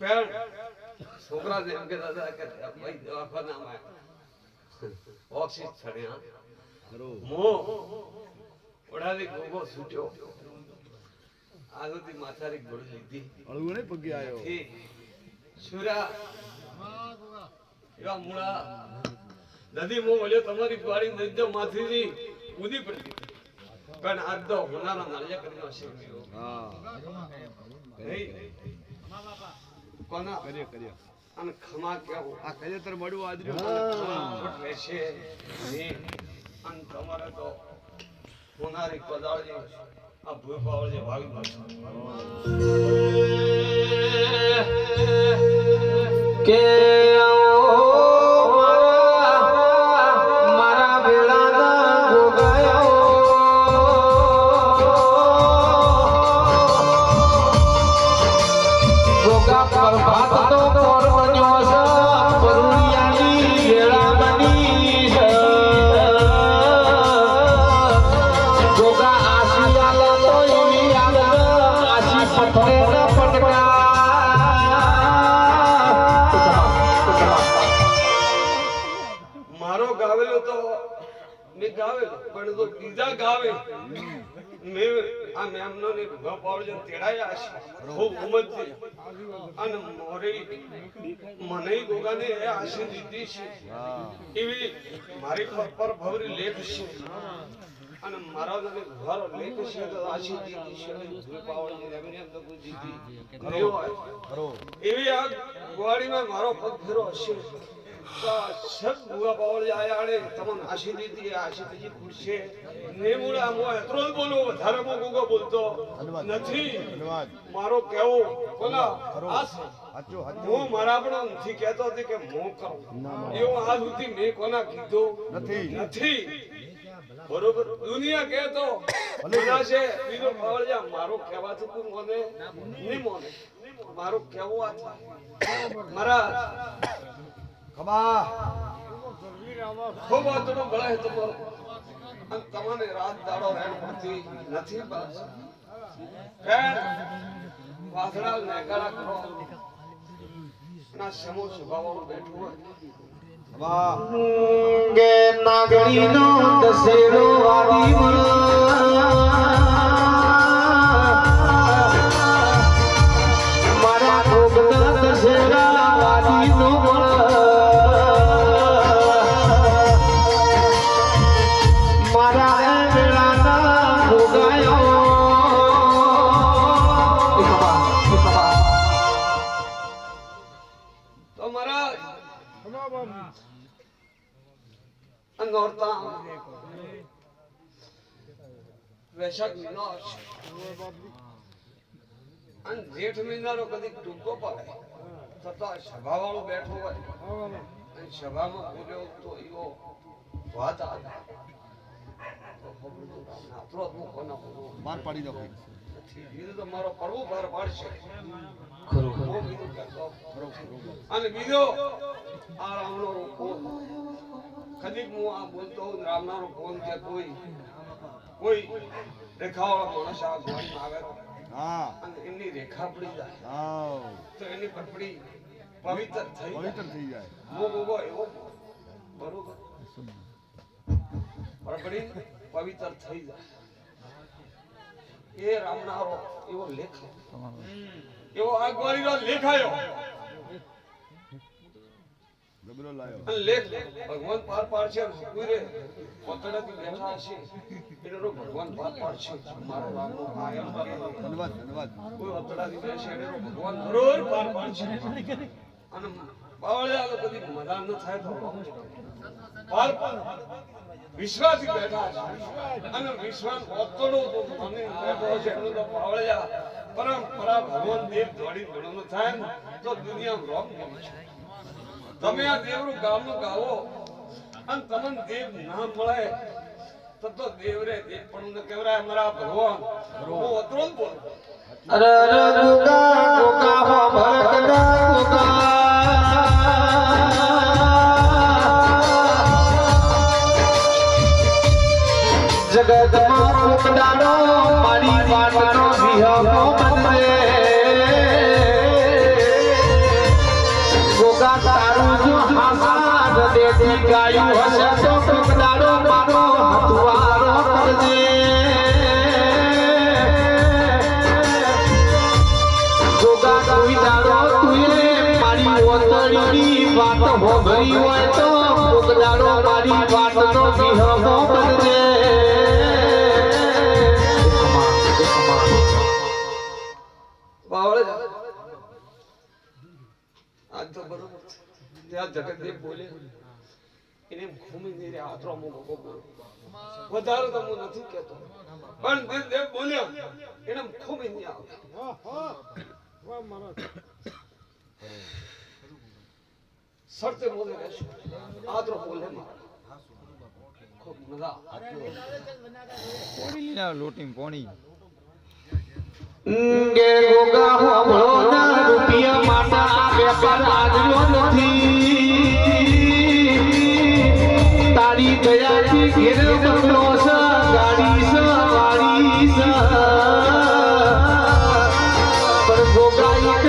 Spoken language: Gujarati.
પેણ છોકરા જેમ કે દાદા કે ભાઈ દવાખાનામાં ઓક્સિજન છડ્યા મો ઓડાલી ગોગો છૂટ્યો આગળથી માથારી ગોળી લીધી અળવું ને પગે આવ્યો સુરા એવા મૂળા નદી મો વળ્યો તમારી ગાડી નદી માથીથી કૂદી પડી પણ આજ તો હોનારા નાળિયા કરીને શીખ્યો હા કોના કર્યો અને ખમા કેવું આ કજેતર મળ્યું આજર્યો ખોટ રહેશે નહીં અને તમારે તો હોનારી કોદાળજી આ ભૂપાવળજી ભાગી નાખશે કે મારી પર ભવરી લેખ છે અને મારા ઘર લેખ છે તો આશી દીધી છે ભૂપાવળજી એમને એમ તો જીતી એવી આ ગોળીમાં મારો પગ ફેરો હશે સબ ભૂવા પાવળજી આયા આડે તમને આશી દીધી આશી દીધી ખુરશે ને મુળા મો એટલો જ બોલો વધારે મો ગોગો બોલતો નથી મારો કેવો કોના આસ હું મારા પણ નથી કહેતો હતી કે મો કરો એવું આજ સુધી મેં કોના કીધું નથી બરોબર દુનિયા કહેતો બધા છે બીજો પાવળજા મારો કહેવાથી તું મને નહીં મોને મારો કેવો આ મારા ખબા ખૂબ આતનો ભળાય તમારો અને તમને રાત દાડો રેણ પડતી નથી બસ રેણ વાસડા નેકાળા કરો ના સમો સ્વભાવવાળું બેઠું હોય વાહ ગે નાગણીનો દસેરો વાદી મારા ભોગના દસેરા વાદીનો મારા વેળાના ભોગાયો તો મારા નોરતા વૈશાખ મહિનો આવશે અને જેઠ મહિનાનો કદી ટૂંકો પડે છતાં સભાવાળો બેઠો હોય અને સભામાં બોલ્યો તો એવો વાત આવે માર પાડી દો બીજું તો મારો પડવો બહાર પાડશે અને બીજો આ રામનો ફોન કદીક હું આ બોલતો હું રામનારો ફોન કે કોઈ રેખાવાળો માણસ આ ગોળીમાં આવે હા અને એમની રેખા પડી જાય હા તો એની પટપડી પવિત્ર થઈ જાય ગોગો એવો બરોબર પટપડી પવિત્ર થઈ જાય એ રામનારો એવો લેખ એવો આ ગોળીનો લેખાયો ગબરો લાયો અને લેખ ભગવાન પાર પાડશે પૂરે પોતડાથી બેઠા છે એનો ભગવાન પાર પાડશે મારો રામનો આયમ ધન્યવાદ કોઈ પોતડાથી બેસે એનો ભગવાન જરૂર પાર પાડશે અને બાવળિયા તો કદી મદાન ન થાય તો પાર વિશ્વાસી બેઠા છે અને વિશ્વાસ પોતડો તો મને બેઠો છે એનો તો બાવળિયા પરંપરા ભગવાન દેવ જોડી જોડનો થાય તો દુનિયામાં રોમ ગમે છે તમે આ દેવરું ગામનું ગાવો અને તમને દેવ ના મળે તો દેવરે દેવ પણ કેવરાય અમારા ભગવાન હું અતરો જ બોલ અરે ગોગા ગોગા હો ભરકડા ગોગા જગતમાં કોકડાનો મારી વાતનો વિહકો બનરે હમો બદલે બાવળે આજ તો બરોબર છે. ત્યાં જગતદેવ બોલે એને ઘૂમી નહીં રહ્યા આતરો મોકો બોલો વધારે તો હું નથી કહેતો પણ દેવ બોલ્યા એને ઘૂમી નહીં આવે સરતે બોલે રહેશે આતરો બોલે મારા ખૂબ મજા લોટી પોણી ગે ગોગા હોમળો ના રૂપિયા માટે આ વેપાર આજનો નથી